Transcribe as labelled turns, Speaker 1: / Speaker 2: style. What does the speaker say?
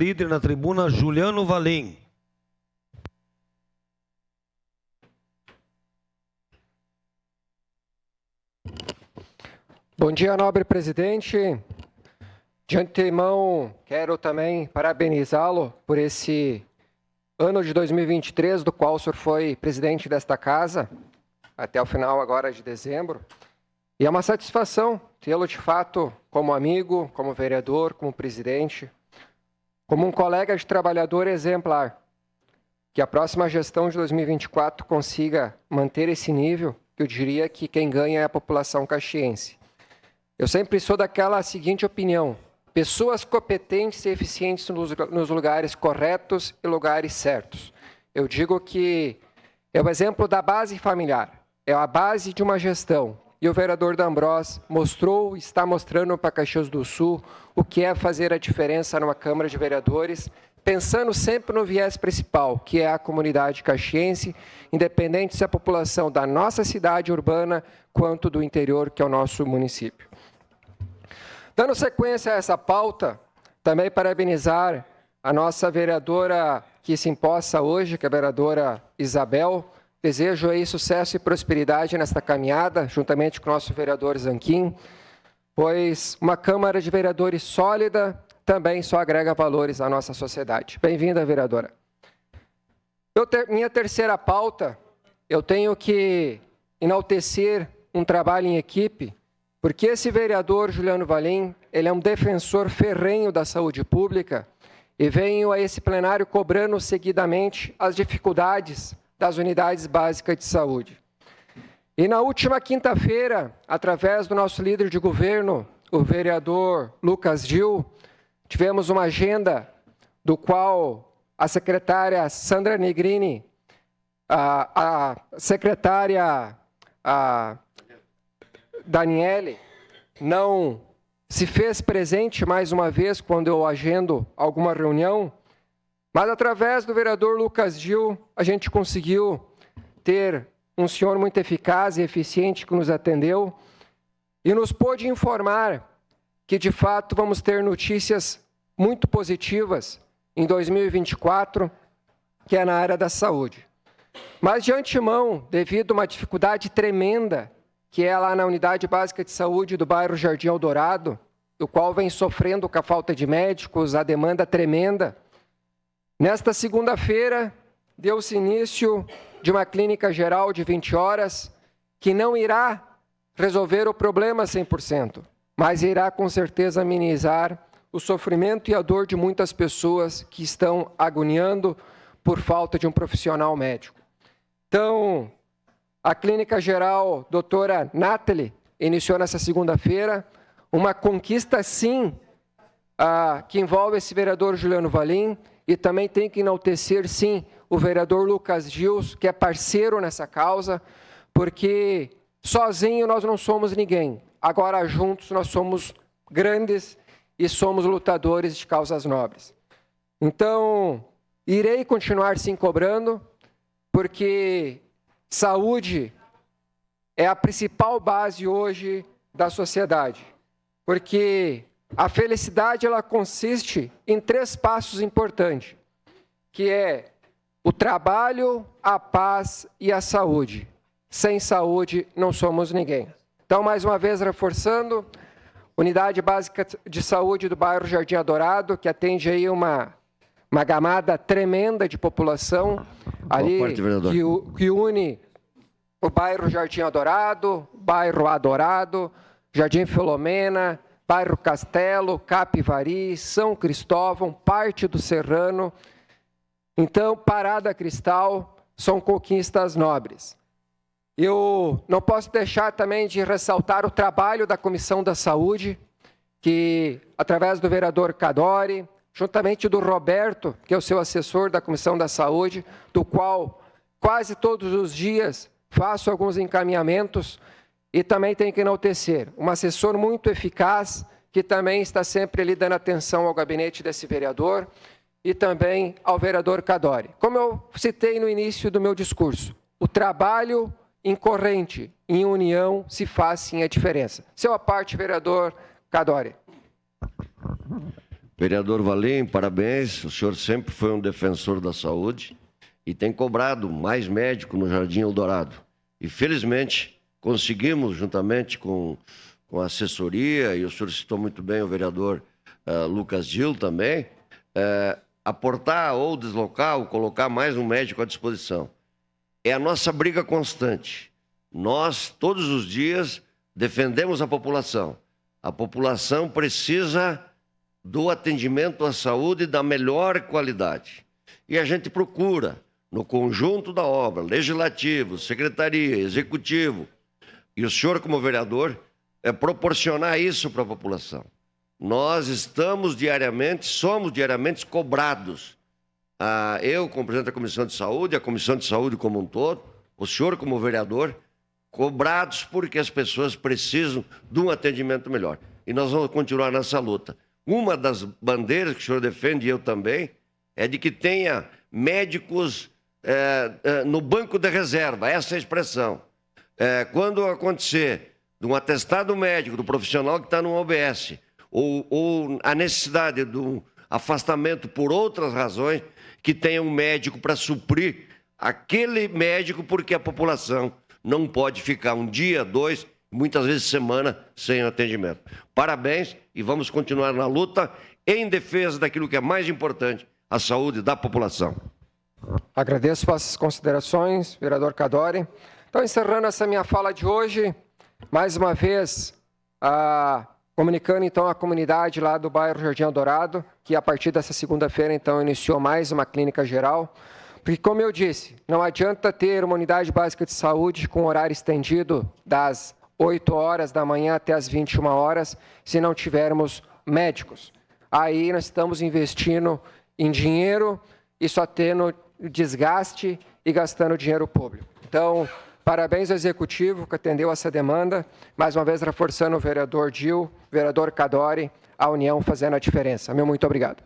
Speaker 1: Líder na tribuna, Juliano Valim.
Speaker 2: Bom dia, nobre presidente. De antemão, quero também parabenizá-lo por esse ano de 2023, do qual o senhor foi presidente desta casa, até o final agora de dezembro. E é uma satisfação tê-lo, de fato, como amigo, como vereador, como presidente, como um colega de trabalhador exemplar. Que a próxima gestão de 2024 consiga manter esse nível, que eu diria que quem ganha é a população caxiense. Eu sempre sou daquela seguinte opinião: pessoas competentes e eficientes nos lugares corretos e lugares certos. Eu digo que é o exemplo da base familiar, é a base de uma gestão. E o vereador D'Ambrós mostrou e está mostrando para Caxias do Sul o que é fazer a diferença numa Câmara de Vereadores, pensando sempre no viés principal, que é a comunidade caxiense, independente se é a população da nossa cidade urbana quanto do interior, que é o nosso município. Dando sequência a essa pauta, também parabenizar a nossa vereadora que se empossa hoje, que é a vereadora Isabel. Desejo aí sucesso e prosperidade nesta caminhada, juntamente com o nosso vereador Zanquim, pois uma Câmara de Vereadores sólida também só agrega valores à nossa sociedade. Bem-vinda, vereadora. Minha terceira pauta, eu tenho que enaltecer um trabalho em equipe, porque esse vereador, Juliano Valim, ele é um defensor ferrenho da saúde pública e venho a esse plenário cobrando seguidamente as dificuldades das unidades básicas de saúde. E na última quinta-feira, através do nosso líder de governo, o vereador Lucas Gil, tivemos uma agenda do qual a secretária Sandra Negrini, a secretária Daniele, não se fez presente mais uma vez quando eu agendo alguma reunião, mas através do vereador Lucas Gil, a gente conseguiu ter um senhor muito eficaz e eficiente que nos atendeu e nos pôde informar que, de fato, vamos ter notícias muito positivas em 2024, que é na área da saúde. Mas, de antemão, devido a uma dificuldade tremenda, que é lá na Unidade Básica de Saúde do bairro Jardim Eldorado, do qual vem sofrendo com a falta de médicos, a demanda tremenda, nesta segunda-feira, deu-se início de uma clínica geral de 20 horas, que não irá resolver o problema 100%, mas irá com certeza amenizar o sofrimento e a dor de muitas pessoas que estão agoniando por falta de um profissional médico. Então, a clínica geral doutora Nathalie iniciou nessa segunda-feira uma conquista, sim, que envolve esse vereador Juliano Valim, e também tem que enaltecer, sim, o vereador Lucas Gil, que é parceiro nessa causa, porque sozinho nós não somos ninguém. Agora, juntos, nós somos grandes e somos lutadores de causas nobres. Então, irei continuar sim cobrando, porque saúde é a principal base hoje da sociedade. Porque a felicidade, ela consiste em 3 passos importantes, que é o trabalho, a paz e a saúde. Sem saúde, não somos ninguém. Então, mais uma vez, reforçando, Unidade Básica de Saúde do bairro Jardim Adorado, que atende aí uma gamada tremenda de população, ali que une o bairro Jardim Adorado, bairro Adorado, Jardim Filomena, bairro Castelo, Capivari, São Cristóvão, parte do Serrano. Então, Parada Cristal, são conquistas nobres. Eu não posso deixar também de ressaltar o trabalho da Comissão da Saúde, que, através do vereador Cadori, juntamente do Roberto, que é o seu assessor da Comissão da Saúde, do qual quase todos os dias faço alguns encaminhamentos, e também tenho que enaltecer um assessor muito eficaz, que também está sempre ali dando atenção ao gabinete desse vereador, e também ao vereador Cadori. Como eu citei no início do meu discurso, o trabalho em corrente, em união, se faz sim a diferença. Seu à parte, vereador Cadori.
Speaker 3: Vereador Valim, parabéns. O senhor sempre foi um defensor da saúde e tem cobrado mais médico no Jardim Eldorado. E, felizmente, conseguimos, juntamente com a assessoria, e o senhor citou muito bem o vereador Lucas Gil também, aportar ou deslocar ou colocar mais um médico à disposição. É a nossa briga constante. Nós, todos os dias, defendemos a população. A população precisa do atendimento à saúde da melhor qualidade. E a gente procura, no conjunto da obra, legislativo, secretaria, executivo, e o senhor como vereador, proporcionar isso para a população. Nós somos diariamente cobrados. Eu, como presidente da Comissão de Saúde, a Comissão de Saúde como um todo, o senhor como vereador, cobrados porque as pessoas precisam de um atendimento melhor. E nós vamos continuar nessa luta. Uma das bandeiras que o senhor defende, e eu também, é de que tenha médicos no banco de reserva, essa é a expressão. Quando acontecer de um atestado médico do profissional que está no OBS, ou a necessidade de um afastamento por outras razões, que tenha um médico para suprir aquele médico, porque a população não pode ficar um dia, 2, muitas vezes semana, sem atendimento. Parabéns e vamos continuar na luta em defesa daquilo que é mais importante, a saúde da população.
Speaker 2: Agradeço suas considerações, vereador Cadore. Então, encerrando essa minha fala de hoje, mais uma vez, comunicando então à comunidade lá do bairro Jardim Eldorado, que a partir dessa segunda-feira, então, iniciou mais uma clínica geral. Porque, como eu disse, não adianta ter uma unidade básica de saúde com horário estendido das 8 horas da manhã até as 21 horas, se não tivermos médicos. Aí nós estamos investindo em dinheiro e só tendo desgaste e gastando dinheiro público. Então, parabéns ao Executivo que atendeu essa demanda, mais uma vez reforçando o vereador Gil, vereador Cadore, a união fazendo a diferença. Meu muito obrigado.